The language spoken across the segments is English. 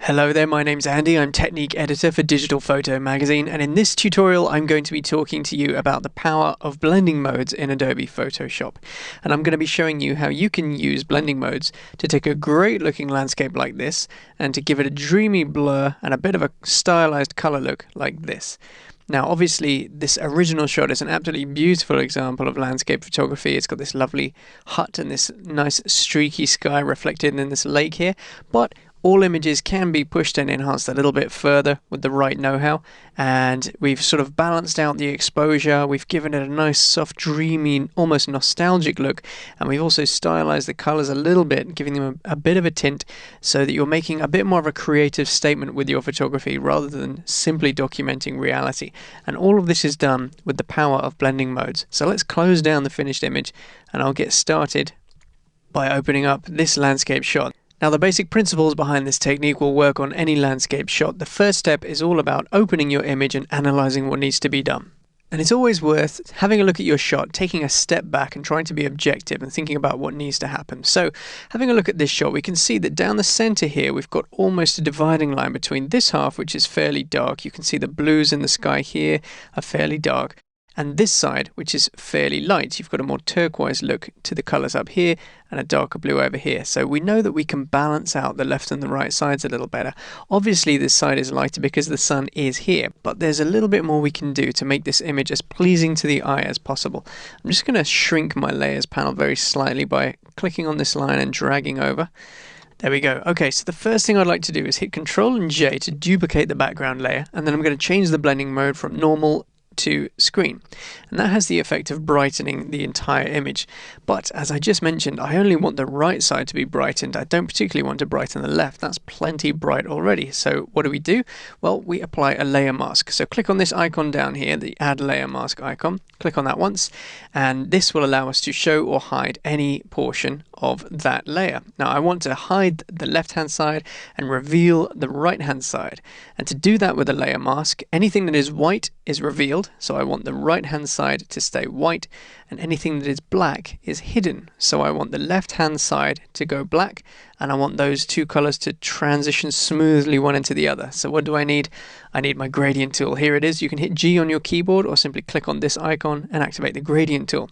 Hello there, my name's Andy. I'm Technique Editor for Digital Photo Magazine, and in this tutorial I'm going to be talking to you about the power of blending modes in Adobe Photoshop. And I'm going to be showing you how you can use blending modes to take a great looking landscape like this and to give it a dreamy blur and a bit of a stylized color look like this. Now obviously this original shot is an absolutely beautiful example of landscape photography. It's got this lovely hut and this nice streaky sky reflected in this lake here, but all images can be pushed and enhanced a little bit further with the right know-how, and we've sort of balanced out the exposure, we've given it a nice soft dreamy almost nostalgic look, and we've also stylized the colors a little bit, giving them a bit of a tint so that you're making a bit more of a creative statement with your photography rather than simply documenting reality. And all of this is done with the power of blending modes. So let's close down the finished image and I'll get started by opening up this landscape shot. Now the basic principles behind this technique will work on any landscape shot. The first step is all about opening your image and analyzing what needs to be done. And it's always worth having a look at your shot, taking a step back and trying to be objective and thinking about what needs to happen. So having a look at this shot, we can see that down the center here we've got almost a dividing line between this half, which is fairly dark. You can see the blues in the sky here are fairly dark, and this side, which is fairly light. You've got a more turquoise look to the colors up here and a darker blue over here. So we know that we can balance out the left and the right sides a little better. Obviously this side is lighter because the sun is here, but there's a little bit more we can do to make this image as pleasing to the eye as possible. I'm just going to shrink my layers panel very slightly by clicking on this line and dragging over. There we go. Okay, so the first thing I'd like to do is hit Ctrl and J to duplicate the background layer, and then I'm going to change the blending mode from normal to screen, and that has the effect of brightening the entire image. But as I just mentioned, I only want the right side to be brightened. I don't particularly want to brighten the left. That's plenty bright already. So what do? Well, we apply a layer mask. So click on this icon down here, the add layer mask icon. Click on that once, and this will allow us to show or hide any portion of that layer. Now I want to hide the left hand side and reveal the right hand side, and to do that with a layer mask, anything that is white is revealed, so I want the right hand side to stay white, and anything that is black is hidden, so I want the left hand side to go black, and I want those two colors to transition smoothly one into the other. So what do I need? I need my gradient tool. Here it is. You can hit G on your keyboard or simply click on this icon and activate the gradient tool.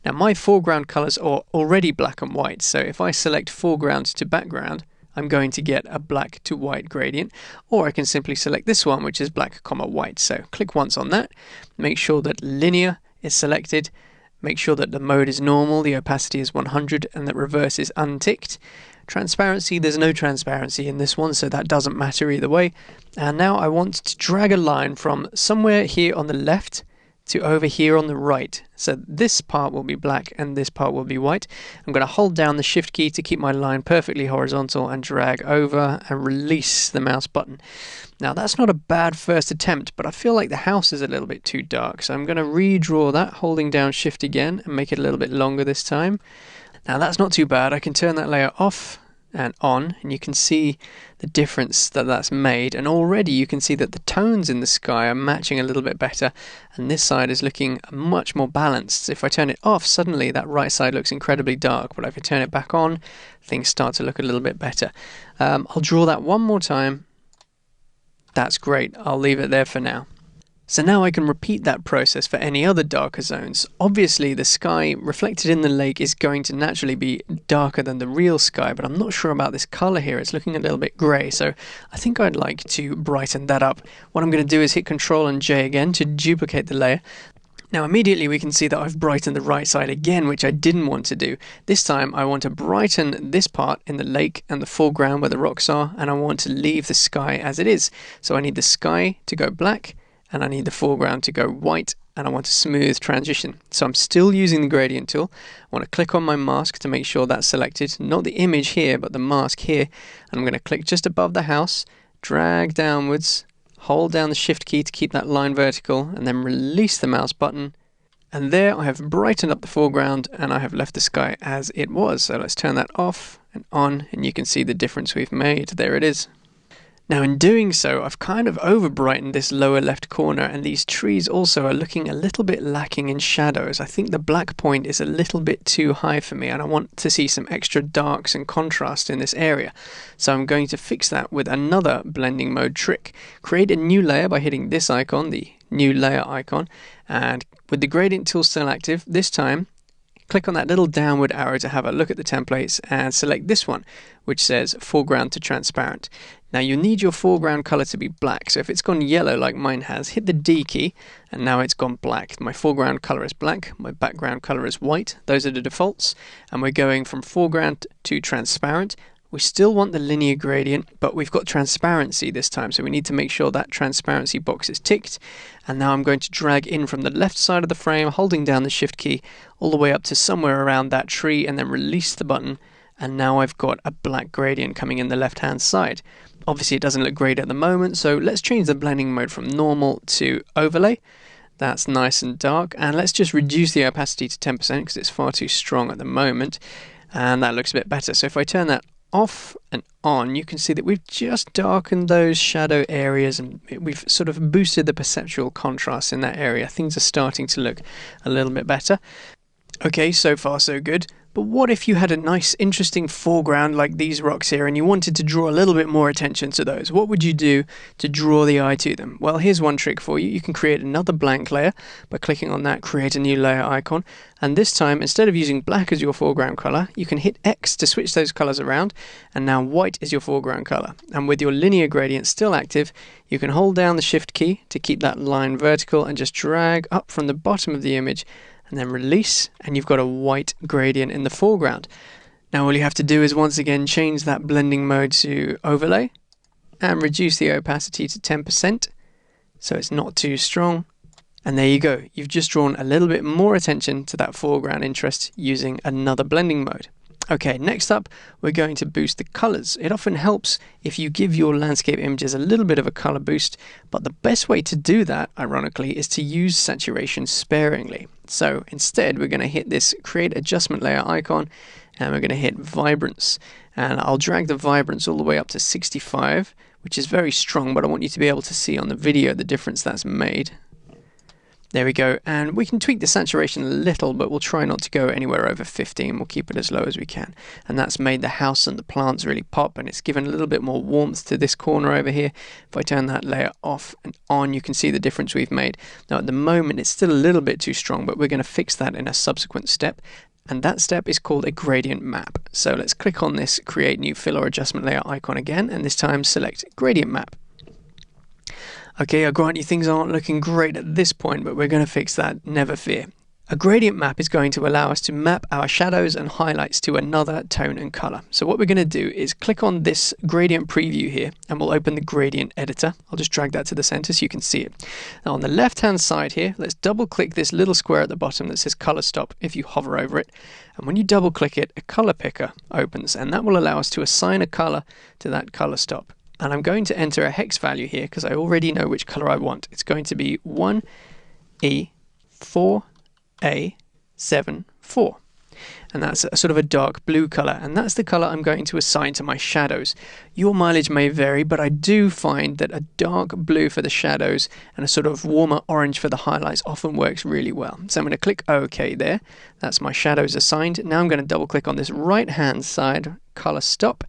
Now my foreground colors are already black and white, so if I select foreground to background, I'm going to get a black to white gradient, or I can simply select this one, which is black, white. So click once on that, make sure that linear is selected, make sure that the mode is normal, the opacity is 100, and that reverse is unticked. Transparency, there's no transparency in this one, so that doesn't matter either way. And now I want to drag a line from somewhere here on the left to over here on the right. So this part will be black and this part will be white. I'm going to hold down the shift key to keep my line perfectly horizontal and drag over and release the mouse button. Now that's not a bad first attempt, but I feel like the house is a little bit too dark, so I'm going to redraw that, holding down shift again and make it a little bit longer this time. Now that's not too bad. I can turn that layer off and on, and you can see the difference that that's made, and already you can see that the tones in the sky are matching a little bit better, and this side is looking much more balanced. If I turn it off, suddenly that right side looks incredibly dark, but if I turn it back on, things start to look a little bit better. I'll draw that one more time. That's great. I'll leave it there for now. So now I can repeat that process for any other darker zones. Obviously the sky reflected in the lake is going to naturally be darker than the real sky, but I'm not sure about this color here. It's looking a little bit grey, so I think I'd like to brighten that up. What I'm going to do is hit Ctrl and J again to duplicate the layer. Now immediately we can see that I've brightened the right side again, which I didn't want to do. This time I want to brighten this part in the lake and the foreground where the rocks are, and I want to leave the sky as it is. So I need the sky to go black, and I need the foreground to go white, and I want a smooth transition. So I'm still using the gradient tool. I want to click on my mask to make sure that's selected, not the image here, but the mask here. And I'm going to click just above the house, drag downwards, hold down the shift key to keep that line vertical, and then release the mouse button. And there I have brightened up the foreground, and I have left the sky as it was. So let's turn that off and on, and you can see the difference we've made. There it is. Now in doing so, I've kind of over-brightened this lower left corner, and these trees also are looking a little bit lacking in shadows. I think the black point is a little bit too high for me, and I want to see some extra darks and contrast in this area. So I'm going to fix that with another blending mode trick. Create a new layer by hitting this icon, the new layer icon, and with the gradient tool still active, this time click on that little downward arrow to have a look at the templates and select this one, which says foreground to transparent. Now you need your foreground color to be black, so if it's gone yellow like mine has, hit the D key and now it's gone black. My foreground color is black, my background color is white. Those are the defaults, and we're going from foreground to transparent. We still want the linear gradient, but we've got transparency this time, so we need to make sure that transparency box is ticked. And now I'm going to drag in from the left side of the frame, holding down the shift key all the way up to somewhere around that tree, and then release the button. And now I've got a black gradient coming in the left hand side. Obviously it doesn't look great at the moment, so let's change the blending mode from normal to overlay. That's nice and dark, and let's just reduce the opacity to 10% because it's far too strong at the moment, and that looks a bit better. So if I turn that off and on, you can see that we've just darkened those shadow areas, and we've sort of boosted the perceptual contrast in that area. Things are starting to look a little bit better. Okay, so far so good. But what if you had a nice interesting foreground like these rocks here and you wanted to draw a little bit more attention to those? What would you do to draw the eye to them? Well, here's one trick for you. You can create another blank layer by clicking on that create a new layer icon, and this time instead of using black as your foreground color, you can hit X to switch those colors around, and now white is your foreground color. And with your linear gradient still active, you can hold down the shift key to keep that line vertical and just drag up from the bottom of the image and then release, and you've got a white gradient in the foreground. Now all you have to do is once again change that blending mode to overlay and reduce the opacity to 10% so it's not too strong. And there you go, you've just drawn a little bit more attention to that foreground interest using another blending mode. Okay, next up, we're going to boost the colors. It often helps if you give your landscape images a little bit of a color boost, but the best way to do that, ironically, is to use saturation sparingly. So instead, we're going to hit this create adjustment layer icon, and we're going to hit vibrance. And I'll drag the vibrance all the way up to 65, which is very strong, but I want you to be able to see on the video the difference that's made. There we go, and we can tweak the saturation a little, but we'll try not to go anywhere over 50, and we'll keep it as low as we can. And that's made the house and the plants really pop, and it's given a little bit more warmth to this corner over here. If I turn that layer off and on, you can see the difference we've made. Now at the moment it's still a little bit too strong, but we're going to fix that in a subsequent step. And that step is called a gradient map. So let's click on this create new fill or adjustment layer icon again, and this time select gradient map. Okay, I grant you things aren't looking great at this point, but we're going to fix that, never fear. A gradient map is going to allow us to map our shadows and highlights to another tone and color. So what we're going to do is click on this gradient preview here, and we'll open the gradient editor. I'll just drag that to the center so you can see it. Now on the left hand side here, let's double click this little square at the bottom that says color stop if you hover over it. And when you double click it, a color picker opens, and that will allow us to assign a color to that color stop. And I'm going to enter a hex value here because I already know which color I want. It's going to be 1E4A74. And that's a sort of a dark blue color, and that's the color I'm going to assign to my shadows. Your mileage may vary, but I do find that a dark blue for the shadows and a sort of warmer orange for the highlights often works really well. So I'm going to click OK there. That's my shadows assigned. Now I'm going to double click on this right hand side color stop.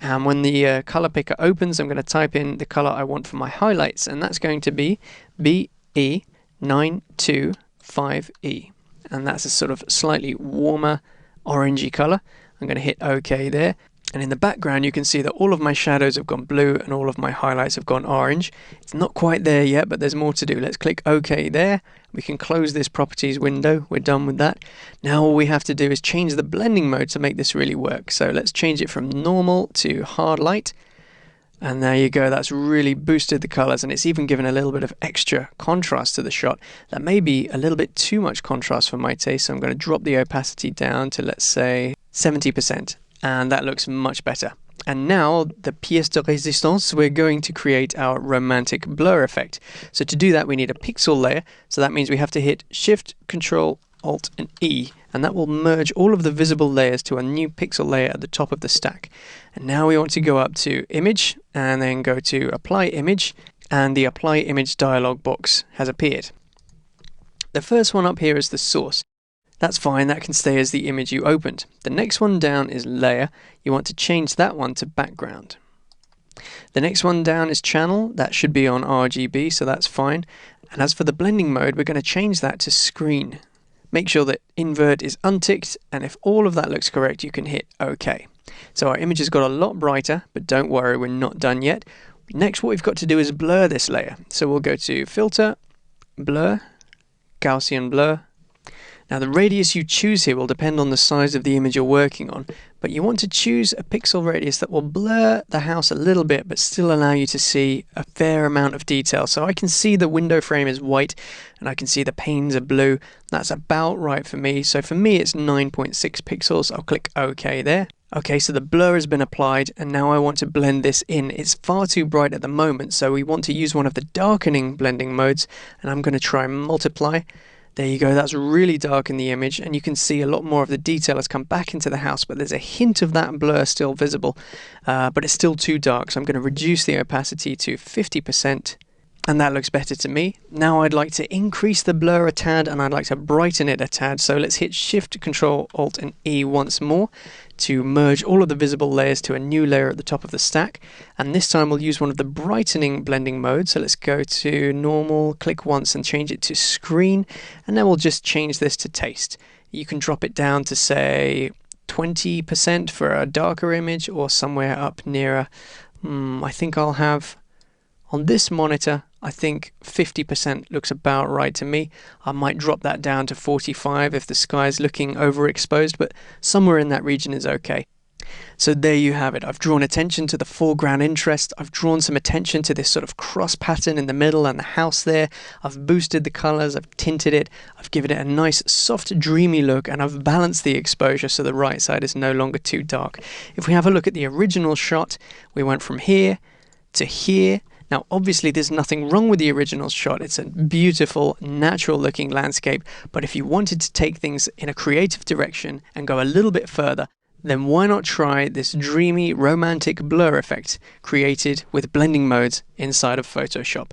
And when the color picker opens, I'm going to type in the color I want for my highlights, and that's going to be BE925E. And that's a sort of slightly warmer orangey color. I'm going to hit OK there. And in the background, you can see that all of my shadows have gone blue and all of my highlights have gone orange. It's not quite there yet, but there's more to do. Let's click OK there. We can close this properties window. We're done with that. Now all we have to do is change the blending mode to make this really work. So let's change it from normal to hard light. And there you go. That's really boosted the colors, and it's even given a little bit of extra contrast to the shot. That may be a little bit too much contrast for my taste, so I'm going to drop the opacity down to, let's say, 70%. And that looks much better. And now, the pièce de résistance, we're going to create our romantic blur effect. So to do that, we need a pixel layer. So that means we have to hit Shift, Control, Alt, and E. and that will merge all of the visible layers to a new pixel layer at the top of the stack. And now we want to go up to Image and then go to Apply Image, and the Apply Image dialog box has appeared. The first one up here is the source. That's fine, that can stay as the image you opened. The next one down is Layer. You want to change that one to Background. The next one down is Channel. That should be on RGB, so that's fine. And as for the blending mode, we're going to change that to Screen. Make sure that Invert is unticked, and if all of that looks correct, you can hit OK. So our image has got a lot brighter, but don't worry, we're not done yet. Next, what we've got to do is blur this layer. So we'll go to Filter, Blur, Gaussian Blur. Now the radius you choose here will depend on the size of the image you're working on, but you want to choose a pixel radius that will blur the house a little bit but still allow you to see a fair amount of detail. So I can see the window frame is white and I can see the panes are blue. That's about right for me. So for me it's 9.6 pixels. I'll click OK there. Okay, so the blur has been applied and now I want to blend this in. It's far too bright at the moment, so we want to use one of the darkening blending modes, and I'm going to try Multiply. There you go, that's really dark in the image, and you can see a lot more of the detail has come back into the house, but there's a hint of that blur still visible, but it's still too dark, so I'm going to reduce the opacity to 50%, and that looks better to me. Now I'd like to increase the blur a tad, and I'd like to brighten it a tad, so let's hit Shift, Control, Alt, and E once more to merge all of the visible layers to a new layer at the top of the stack, and this time we'll use one of the brightening blending modes. So let's go to Normal, click once and change it to Screen, and then we'll just change this to Taste. You can drop it down to say 20% for a darker image, or somewhere up nearer. I think I'll have, on this monitor, I think 50% looks about right to me. I might drop that down to 45 if the sky is looking overexposed, but somewhere in that region is okay. So there you have it. I've drawn attention to the foreground interest. I've drawn some attention to this sort of cross pattern in the middle and the house there. I've boosted the colors, I've tinted it, I've given it a nice soft dreamy look, and I've balanced the exposure so the right side is no longer too dark. If we have a look at the original shot, we went from here to here. Now obviously there's nothing wrong with the original shot, it's a beautiful natural looking landscape, but if you wanted to take things in a creative direction and go a little bit further, then why not try this dreamy romantic blur effect created with blending modes inside of Photoshop.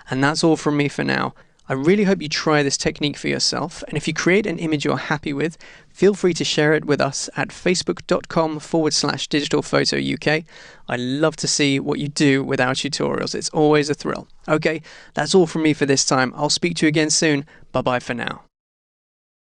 And that's all from me for now. I really hope you try this technique for yourself, and if you create an image you're happy with, feel free to share it with us at facebook.com/digitalphotouk. I love to see what you do with our tutorials. It's always a thrill. Okay, that's all from me for this time. I'll speak to you again soon. Bye bye for now.